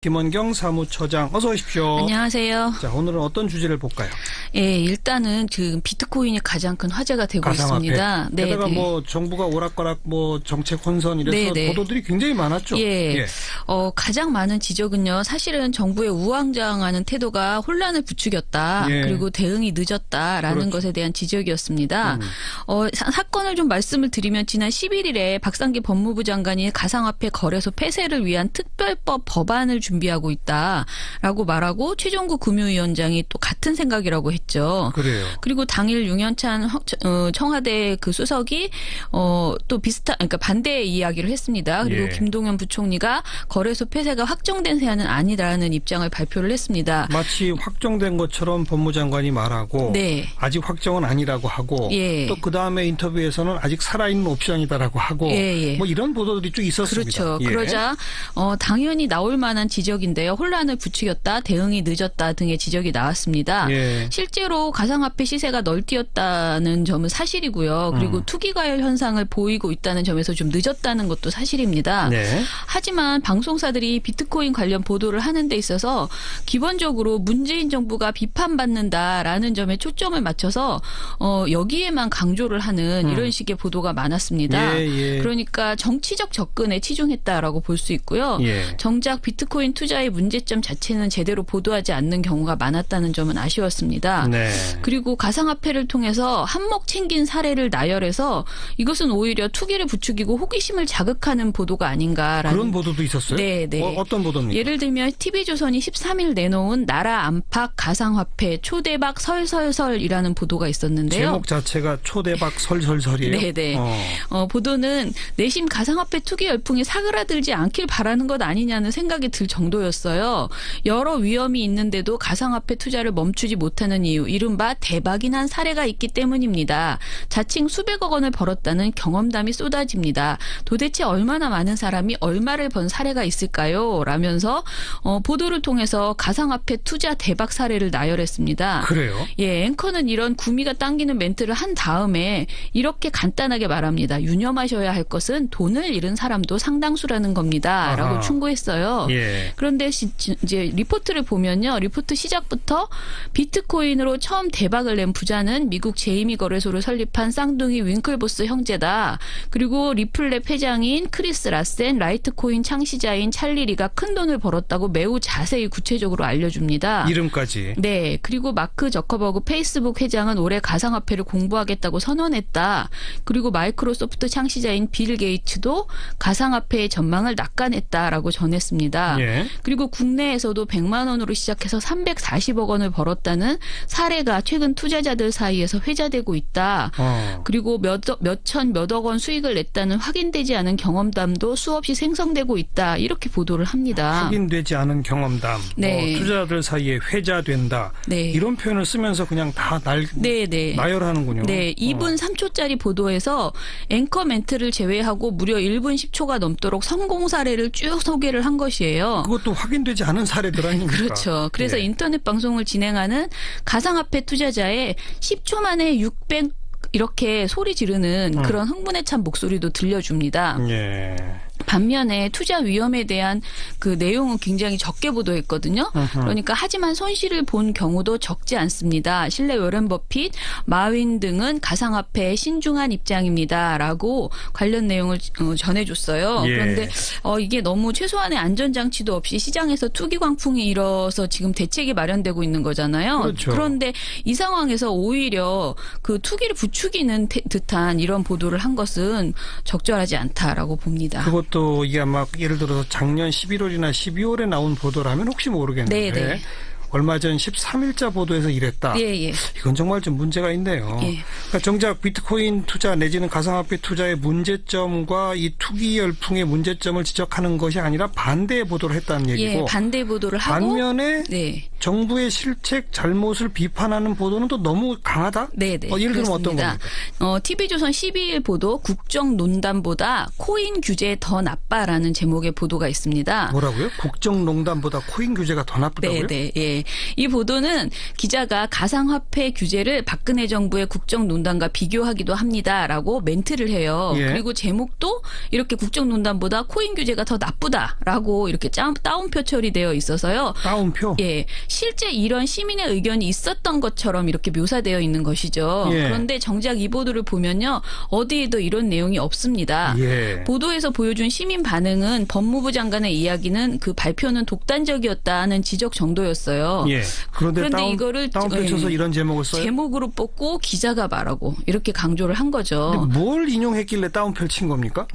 김원경 사무처장 어서 오십시오. 안녕하세요. 자, 오늘은 어떤 주제를 볼까요? 예, 일단은 지금 비트코인이 가장 큰 화제가 되고 가상화폐. 있습니다. 네, 게다가 네. 뭐 정부가 오락가락 뭐 정책 혼선 이래서 네, 네. 보도들이 굉장히 많았죠. 예. 가장 많은 지적은요. 사실은 정부의 우왕좌왕하는 태도가 혼란을 부추겼다. 예. 그리고 대응이 늦었다라는 그렇죠. 것에 대한 지적이었습니다. 사건을 좀 말씀을 드리면 지난 11일에 박상기 법무부 장관이 가상화폐 거래소 폐쇄를 위한 특별법 법안을 준비하고 있다라고 말하고 최종구 금융위원장이 또 같은 생각이라고 했죠. 그래요. 그리고 당일 윤현찬 청와대 그 수석이 또 비슷한 그러니까 반대의 이야기를 했습니다. 그리고 예. 김동연 부총리가 거래소 폐쇄가 확정된 사안은 아니다라는 입장을 발표를 했습니다. 마치 확정된 것처럼 법무장관이 말하고 네. 아직 확정은 아니라고 하고 예. 또 그 다음에 인터뷰에서는 아직 살아있는 옵션이다라고 하고 예, 예. 뭐 이런 보도들이 쭉 있었습니다. 그렇죠. 예. 그러자 당연히 나올 만한 지적인데요. 혼란을 부추겼다, 대응이 늦었다 등의 지적이 나왔습니다. 예. 실제로 가상화폐 시세가 널뛰었다는 점은 사실이고요. 그리고 투기과열 현상을 보이고 있다는 점에서 좀 늦었다는 것도 사실입니다. 네. 하지만 방송사들이 비트코인 관련 보도를 하는 데 있어서 기본적으로 문재인 정부가 비판받는다라는 점에 초점을 맞춰서 여기에만 강조를 하는 이런 식의 보도가 많았습니다. 예, 예. 그러니까 정치적 접근에 치중했다라고 볼 수 있고요. 예. 정작 비트코인 투자의 문제점 자체는 제대로 보도하지 않는 경우가 많았다는 점은 아쉬웠습니다. 네. 그리고 가상화폐를 통해서 한몫 챙긴 사례를 나열해서 이것은 오히려 투기를 부추기고 호기심을 자극하는 보도가 아닌가라는 그런 보도도 있었어요? 네, 네. 어떤 보도입니까? 예를 들면 TV조선이 13일 내놓은 나라 안팎 가상화폐 초대박 설설설이라는 보도가 있었는데요. 제목 자체가 초대박 설설설이에요? 네네. 보도는 내심 가상화폐 투기 열풍이 사그라들지 않길 바라는 것 아니냐는 생각이 들 정도였어요. 여러 위험이 있는데도 가상화폐 투자를 멈추지 못하는 이유, 이른바 대박이 난 사례가 있기 때문입니다. 자칭 수백억 원을 벌었다는 경험담이 쏟아집니다. 도대체 얼마나 많은 사람이 얼마를 번 사례가 있을까요? 라면서 보도를 통해서 가상화폐 투자 대박 사례를 나열했습니다. 그래요? 예, 앵커는 이런 구미가 당기는 멘트를 한 다음에 이렇게 간단하게 말합니다. 유념하셔야 할 것은 돈을 잃은 사람도 상당수라는 겁니다. 라고 아하. 충고했어요. 예. 그런데 이제 리포트를 보면요. 리포트 시작부터 비트코인으로 처음 대박을 낸 부자는 미국 제이미 거래소를 설립한 쌍둥이 윙클보스 형제다. 그리고 리플랩 회장인 크리스 라센, 라이트코인 창시자인 찰리 리가 큰 돈을 벌었다고 매우 자세히 구체적으로 알려줍니다. 이름까지. 네. 그리고 마크 저커버그 페이스북 회장은 올해 가상화폐를 공부하겠다고 선언했다. 그리고 마이크로소프트 창시자인 빌 게이츠도 가상화폐의 전망을 낙관했다라고 전했습니다. 예. 그리고 국내에서도 100만 원으로 시작해서 340억 원을 벌었다는 사례가 최근 투자자들 사이에서 회자되고 있다. 그리고 몇억 원 수익을 냈다는 확인되지 않은 경험담도 수없이 생성되고 있다. 이렇게 보도를 합니다. 확인되지 않은 경험담, 네. 투자자들 사이에 회자된다. 네. 이런 표현을 쓰면서 그냥 다 네. 나열하는군요. 네, 2분 3초짜리 보도에서 앵커 멘트를 제외하고 무려 1분 10초가 넘도록 성공 사례를 쭉 소개를 한 것이에요. 그것도 확인되지 않은 사례들 아닙니까? 그렇죠. 그래서 예. 인터넷 방송을 진행하는 가상화폐 투자자의 10초 만에 600 이렇게 소리 지르는 그런 흥분에 찬 목소리도 들려줍니다. 예. 반면에 투자 위험에 대한 그 내용은 굉장히 적게 보도했거든요. 그러니까 하지만 손실을 본 경우도 적지 않습니다. 실내 워렌 버핏, 마윈 등은 가상화폐에 신중한 입장입니다라고 관련 내용을 전해줬어요. 예. 그런데 이게 너무 최소한의 안전장치도 없이 시장에서 투기 광풍이 일어서 지금 대책이 마련되고 있는 거잖아요. 그렇죠. 그런데 이 상황에서 오히려 그 투기를 부추기는 듯한 이런 보도를 한 것은 적절하지 않다라고 봅니다. 그것도 이게 아마 예를 들어서 작년 11월이나 12월에 나온 보도라면 혹시 모르겠는데 네. 얼마 전 13일자 보도에서 이랬다. 예. 이건 정말 좀 문제가 있네요. 예. 그러니까 정작 비트코인 투자 내지는 가상화폐 투자의 문제점과 이 투기 열풍의 문제점을 지적하는 것이 아니라 반대의 보도를 했다는 얘기고 예, 반대 보도를 하고 반면에 네. 정부의 실책 잘못을 비판하는 보도는 또 너무 강하다? 네네. 예를 들면 어떤 겁니까? TV조선 12일 보도 국정농단보다 코인 규제 더 나빠라는 제목의 보도가 있습니다. 뭐라고요? 국정농단보다 코인 규제가 더 나쁘다고요? 네네. 예. 이 보도는 기자가 가상화폐 규제를 박근혜 정부의 국정농단과 비교하기도 합니다라고 멘트를 해요. 예. 그리고 제목도 이렇게 국정농단보다 코인 규제가 더 나쁘다라고 이렇게 따옴표 처리되어 있어서요. 따옴표? 예, 실제 이런 시민의 의견이 있었던 것처럼 이렇게 묘사되어 있는 것이죠. 예. 그런데 정작 이 보도를 보면요, 어디에도 이런 내용이 없습니다. 예. 보도에서 보여준 시민 반응은 법무부 장관의 이야기는 그 발표는 독단적이었다는 지적 정도였어요. 예. 그런데 이거를 따옴표 쳐서 이런 제목을 써요? 제목으로 뽑고 기자가 말하고 이렇게 강조를 한 거죠. 근데 뭘 인용했길래 따옴표를 친 겁니까?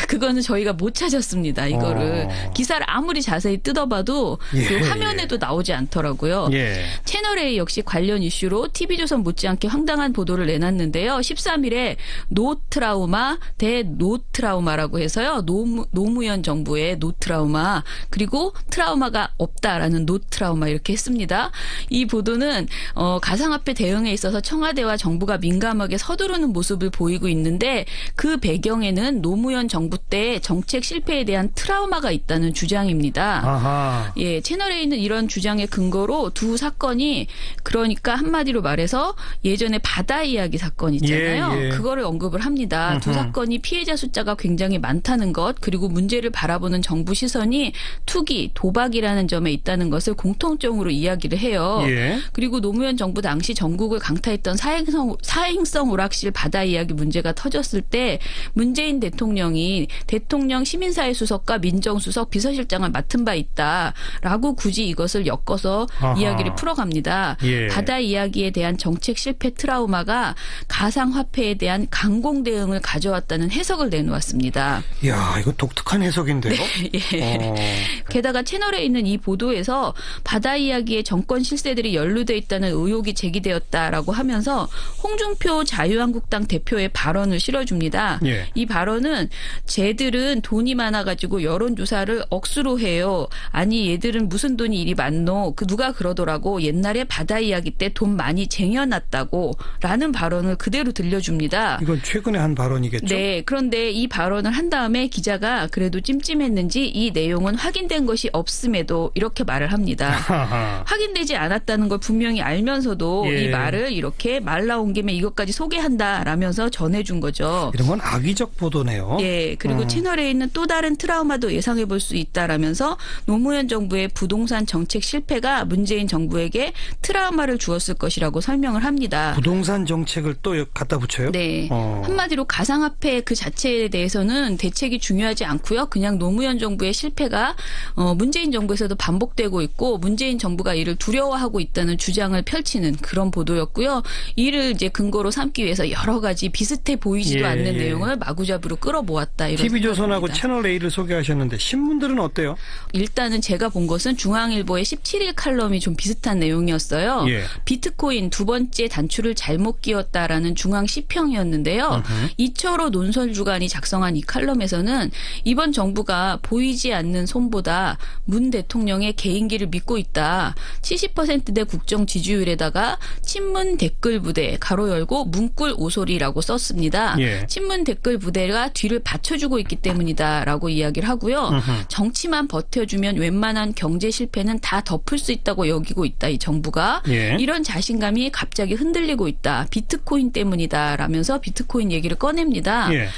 그거는 저희가 못 찾았습니다. 이거를 기사를 아무리 자세히 뜯어봐도 예, 그 화면에도 나오지 않더라고요. 예. 채널A 역시 관련 이슈로 TV조선 못지않게 황당한 보도를 내놨는데요. 13일에 노트라우마 대 노트라우마라고 해서요. 노무현 정부의 노트라우마 그리고 트라우마가 없다라는 노트라우마 이렇게 했습니다. 이 보도는 가상화폐 대응에 있어서 청와대와 정부가 민감하게 서두르는 모습을 보이고 있는데 그 배경에는 노무현 정부 때 정책 실패에 대한 트라우마가 있다는 주장입니다. 아하. 예, 채널A는 이런 주장의 근거로 두 사건이 그러니까 한마디로 말해서 예전에 바다 이야기 사건 있잖아요. 예, 예. 그거를 언급을 합니다. 두 사건이 피해자 숫자가 굉장히 많다는 것 그리고 문제를 바라보는 정부 시선이 투기, 도박이라는 점에 있다는 것을 공통점으로 이야기를 해요. 예. 그리고 노무현 정부 당시 전국을 강타했던 사행성 오락실 바다 이야기 문제가 터졌을 때 문재인 대통령이 대통령 시민사회 수석과 민정수석 비서실장을 맡은 바 있다라고 굳이 이것을 엮어서 아하. 이야기를 풀어갑니다. 예. 바다 이야기에 대한 정책 실패 트라우마가 가상화폐에 대한 강공 대응을 가져왔다는 해석을 내놓았습니다. 이야, 이거 독특한 해석인데요? 예. 게다가 채널에 있는 이 보도에서 바다 이야기에 정권 실세들이 연루돼 있다는 의혹이 제기되었다라고 하면서 홍준표 자유한국당 대표의 발언을 실어줍니다. 예. 이 발언은 쟤들은 돈이 많아가지고 여론조사를 억수로 해요. 아니 얘들은 무슨 돈이 이리 많노. 누가 그러더라고. 옛날에 바다 이야기 때 돈 많이 쟁여놨다고 라는 발언을 그대로 들려줍니다. 이건 최근에 한 발언이겠죠? 네. 그런데 이 발언을 한 다음에 기자가 그래도 찜찜했는지 이 내용은 확인된 것이 없음에도 이렇게 말을 합니다. 하하. 확인되지 않았다는 걸 분명히 알면서도 예. 이 말을 이렇게 말 나온 김에 이것까지 소개한다라면서 전해준 거죠. 이런 건 악의적 보도네요. 예, 그리고 채널에 있는 또 다른 트라우마도 예상해 볼 수 있다라면서 노무현 정부의 부동산 정책 실패가 문재인 정부에게 트라우마를 주었을 것이라고 설명을 합니다. 부동산 정책을 또 갖다 붙여요? 네. 한마디로 가상화폐 그 자체에 대해서는 대책이 중요하지 않고요. 그냥 노무현 정부의 실패가 문재인 정부에서도 반복되고 있고 문재인 정부가 이를 두려워하고 있다는 주장을 펼치는 그런 보도였고요. 이를 이제 근거로 삼기 위해서 여러 가지 비슷해 보이지도 예, 않는 예. 내용을 마구잡이로 끌어모았다. 이런 TV조선하고 생각입니다. 채널A를 소개하셨는데 신문들은 어때요? 일단은 제가 본 것은 중앙일보의 17일 칼럼이 좀 비슷한 내용이었어요. 예. 비트코인 두 번째 단추를 잘못 끼웠다라는 중앙 시평이었는데요. 이철호 논설주간이 작성한 이 칼럼에서는 이번 정부가 보이지 않는 손보다 문 대통령의 개인기를 믿고 있다. 70%대 국정 지지율에다가 친문 댓글 부대 가로 열고 문꿀 오소리라고 썼습니다. 예. 친문 댓글 부대가 뒤를 받쳐주고 있기 때문이다라고 이야기를 하고요. 정치만 버텨주면 웬만한 경제 실패는 다 덮을 수 있다고 여기고 있다. 이 정부가. 예. 이런 자신감이 갑자기 흔들리고 있다. 비트코인 때문이다라면서 비트코인 얘기를 꺼냅니다. 예.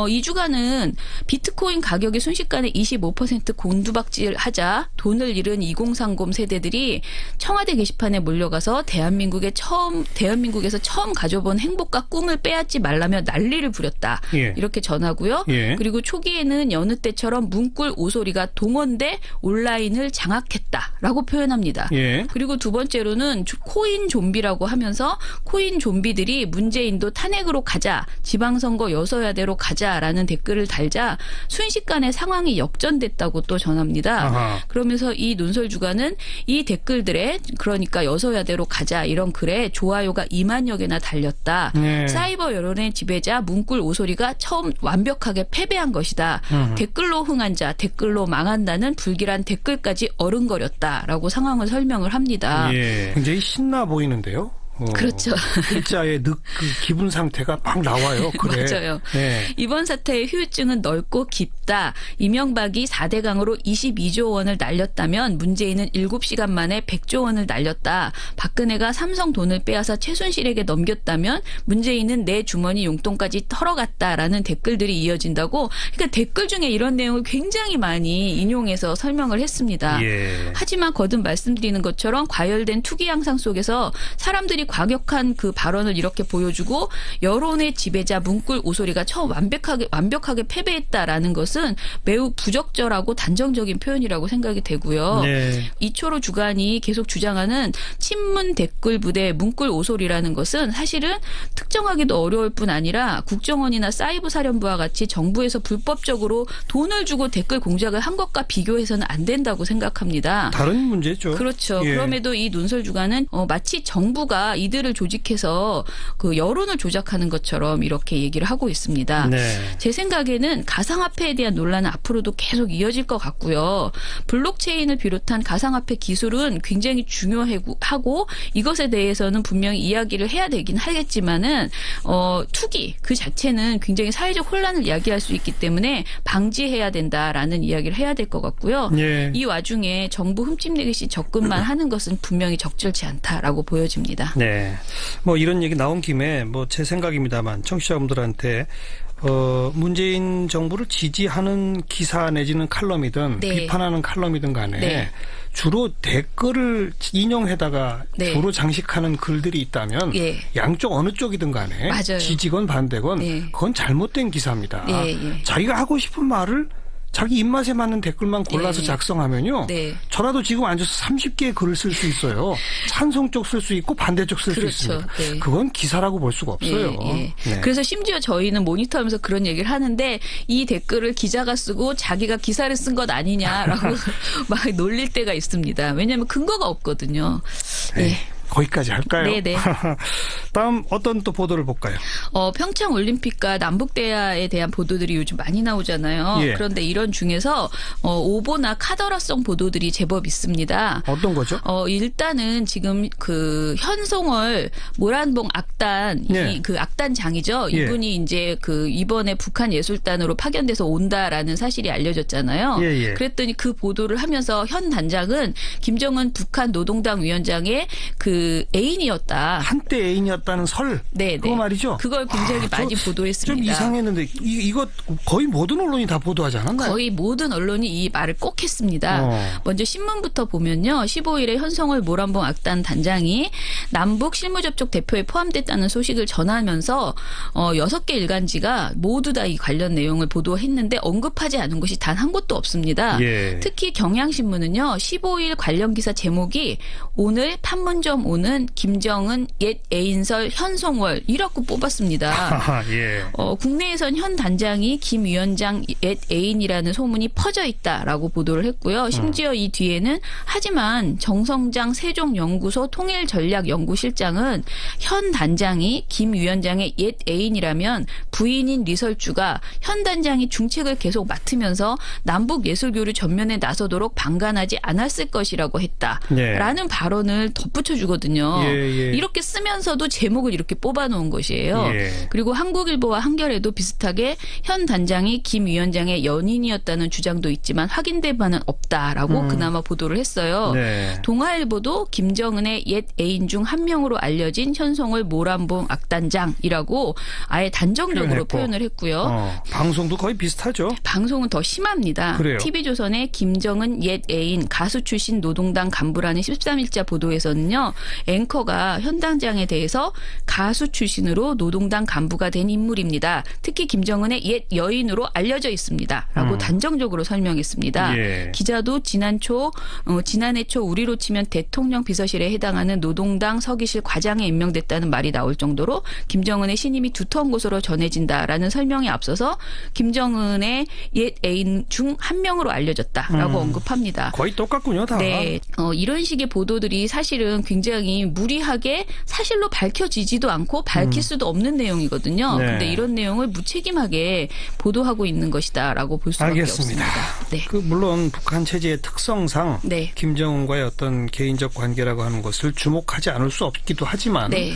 이 주간은 비트코인 가격이 순식간에 25% 곤두박질하자 돈을 잃은 2030 세대들이 청와대 게시판에 몰려가서 대한민국에서 처음 가져본 행복과 꿈을 빼앗지 말라며 난리를 부렸다. 예. 이렇게 전하고요. 예. 그리고 초기에는 여느 때처럼 문꿀 오소리가 동원돼 온라인을 장악했다라고 표현합니다. 예. 그리고 두 번째로는 코인 좀비라고 하면서 코인 좀비들이 문재인도 탄핵으로 가자, 지방선거 여서야대로 가자라는 댓글을 달자 순식간에 상황이 역전됐다고 또 전합니다. 아하. 그러면서 이 논설주간은 이 댓글들에 그러니까 여서야대로 가자 이런 글에 좋아요가 2만여 개나 달렸다. 네. 사이버 여론의 지배자 문꿀 오소리가 처음 완벽하게 패배한 것이다. 댓글로 흥한 자, 댓글로 망한다는 불길한 댓글까지 어른거렸다라고 상황 상황을 설명을 합니다. 예. 굉장히 신나 보이는데요. 그렇죠. 글자의 그 기분 상태가 막 나와요. 그래. 맞아요. 네. 이번 사태의 후유증은 넓고 깊다. 이명박이 4대강으로 22조 원을 날렸다면 문재인은 7시간 만에 100조 원을 날렸다. 박근혜가 삼성 돈을 빼앗아 최순실에게 넘겼다면 문재인은 내 주머니 용돈까지 털어갔다라는 댓글들이 이어진다고. 그러니까 댓글 중에 이런 내용을 굉장히 많이 인용해서 설명을 했습니다. 예. 하지만 거듭 말씀드리는 것처럼 과열된 투기 양상 속에서 사람들이 과격한 그 발언을 이렇게 보여주고 여론의 지배자 문꿀 오소리가 완벽하게 패배했다라는 것은 매우 부적절하고 단정적인 표현이라고 생각이 되고요. 네. 이초로 주간이 계속 주장하는 친문 댓글 부대 문꿀 오소리라는 것은 사실은 특정하기도 어려울 뿐 아니라 국정원이나 사이버 사령부와 같이 정부에서 불법적으로 돈을 주고 댓글 공작을 한 것과 비교해서는 안 된다고 생각합니다. 다른 문제죠. 그렇죠. 예. 그럼에도 이 논설 주간은 마치 정부가 이들을 조직해서 그 여론을 조작하는 것처럼 이렇게 얘기를 하고 있습니다. 네. 제 생각에는 가상화폐에 대한 논란은 앞으로도 계속 이어질 것 같고요. 블록체인을 비롯한 가상화폐 기술은 굉장히 중요하고 이것에 대해서는 분명히 이야기를 해야 되긴 하겠지만은 투기 그 자체는 굉장히 사회적 혼란을 야기할 수 있기 때문에 방지해야 된다라는 이야기를 해야 될 것 같고요. 예. 이 와중에 정부 흠집내듯이 접근만 하는 것은 분명히 적절치 않다라고 보여집니다. 네. 뭐 이런 얘기 나온 김에 뭐 제 생각입니다만 청취자분들한테 문재인 정부를 지지하는 기사 내지는 칼럼이든 네. 비판하는 칼럼이든 간에 네. 주로 댓글을 인용해다가 네. 주로 장식하는 글들이 있다면 예. 양쪽 어느 쪽이든 간에 맞아요. 지지건 반대건 예. 그건 잘못된 기사입니다. 예, 예. 자기가 하고 싶은 말을 자기 입맛에 맞는 댓글만 골라서 네. 작성하면요. 네. 저라도 지금 앉아서 30개의 글을 쓸 수 있어요. 찬성 쪽 쓸 수 있고 반대 쪽 쓸 수 그렇죠. 있습니다. 네. 그건 기사라고 볼 수가 없어요. 예, 예. 네. 그래서 심지어 저희는 모니터하면서 그런 얘기를 하는데 이 댓글을 기자가 쓰고 자기가 기사를 쓴 것 아니냐라고 막 놀릴 때가 있습니다. 왜냐하면 근거가 없거든요. 네. 예. 거기까지 할까요? 네네. 다음 어떤 또 보도를 볼까요? 평창 올림픽과 남북 대화에 대한 보도들이 요즘 많이 나오잖아요. 예. 그런데 이런 중에서 오보나 카더라성 보도들이 제법 있습니다. 어떤 거죠? 일단은 지금 그 현송월 모란봉 악단 예. 그 악단장이죠. 예. 이분이 이제 그 이번에 북한 예술단으로 파견돼서 온다라는 사실이 알려졌잖아요. 예, 예. 그랬더니 그 보도를 하면서 현 단장은 김정은 북한 노동당 위원장의 그 애인이었다. 한때 애인이었다는 설. 네, 그거 네. 말이죠. 그걸 굉장히 많이 보도했습니다. 좀 이상했는데 이거 거의 모든 언론이 다 보도하지 않았나요? 거의 모든 언론이 이 말을 꼭 했습니다. 먼저 신문부터 보면요. 15일에 현성월 모란봉 악단 단장이 남북 실무접촉 대표에 포함됐다는 소식을 전하면서 6개 일간지가 모두 다 이 관련 내용을 보도했는데 언급하지 않은 것이 단 한 곳도 없습니다. 예. 특히 경향신문은요. 15일 관련 기사 제목이 오늘 판문점 오는 김정은 옛 애인설 현송월 이라고 뽑았습니다. 아하, 예. 국내에선 현 단장이 김 위원장 옛 애인이라는 소문이 퍼져 있다라고 보도를 했고요. 심지어 이 뒤에는 하지만 정성장 세종연구소 통일전략연구실장은 현 단장이 김 위원장의 옛 애인이라면 부인인 리설주가 현 단장이 중책을 계속 맡으면서 남북 예술교류 전면에 나서도록 방관하지 않았을 것이라고 했다라는 발언을 덧붙여주거든요. 예, 예. 이렇게 쓰면서도 제목을 이렇게 뽑아놓은 것이에요. 예. 그리고 한국일보와 한겨레도 비슷하게 현 단장이 김 위원장의 연인이었다는 주장도 있지만 확인된 바는 없다라고 그나마 보도를 했어요. 네. 동아일보도 김정은의 옛 애인 중 한 명으로 알려진 현송월 모란봉 악단장이라고 아예 단정적으로 표현을 했고요. 방송도 거의 비슷하죠. 방송은 더 심합니다. 그래요? TV조선의 김정은 옛 애인 가수 출신 노동당 간부라는 13일자 보도에서는요. 앵커가 현 단장에 대해서 가수 출신으로 노동당 간부가 된 인물입니다. 특히 김정은의 옛 여인으로 알려져 있습니다. 라고 단정적으로 설명했습니다. 예. 기자도 지난해 초 우리로 치면 대통령 비서실에 해당하는 노동당 서기실 과장에 임명됐다는 말이 나올 정도로 김정은의 신임이 두터운 곳으로 전해진다라는 설명에 앞서서 김정은의 옛 애인 중 한 명으로 알려졌다라고 언급합니다. 거의 똑같군요, 다. 네, 이런 식의 보도들이 사실은 굉장히 무리하게 사실로 밝혀지지도 않고 밝힐 수도 없는 내용이거든요. 네. 근데 이런 내용을 무책임하게 보도하고 있는 것이다라고 볼 수밖에 알겠습니다. 없습니다. 네. 물론 북한 체제의 특성상 네. 김정은과의 어떤 개인적 관계라고 하는 것을 주목하지 않을 수 없기도 하지만 네.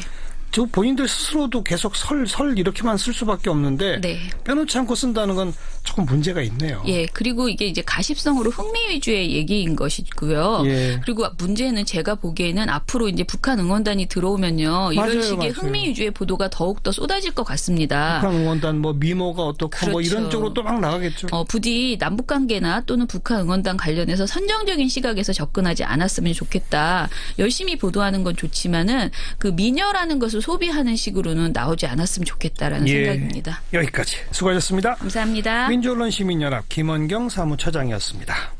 저 본인들 스스로도 계속 설 이렇게만 쓸 수밖에 없는데 네. 빼놓지 않고 쓴다는 건 조금 문제가 있네요. 예, 그리고 이게 이제 가십성으로 흥미 위주의 얘기인 것이고요. 예. 그리고 문제는 제가 보기에는 앞으로 이제 북한 응원단이 들어오면요, 이런 맞아요, 식의 맞아요. 흥미 위주의 보도가 더욱 더 쏟아질 것 같습니다. 북한 응원단 뭐 미모가 어떻고 뭐 그렇죠. 이런 쪽으로 또 막 나가겠죠. 부디 남북 관계나 또는 북한 응원단 관련해서 선정적인 시각에서 접근하지 않았으면 좋겠다. 열심히 보도하는 건 좋지만은 그 미녀라는 것을 소비하는 식으로는 나오지 않았으면 좋겠다라는 예. 생각입니다. 여기까지 수고하셨습니다. 감사합니다. 민주언론 시민연합 김원경 사무처장이었습니다.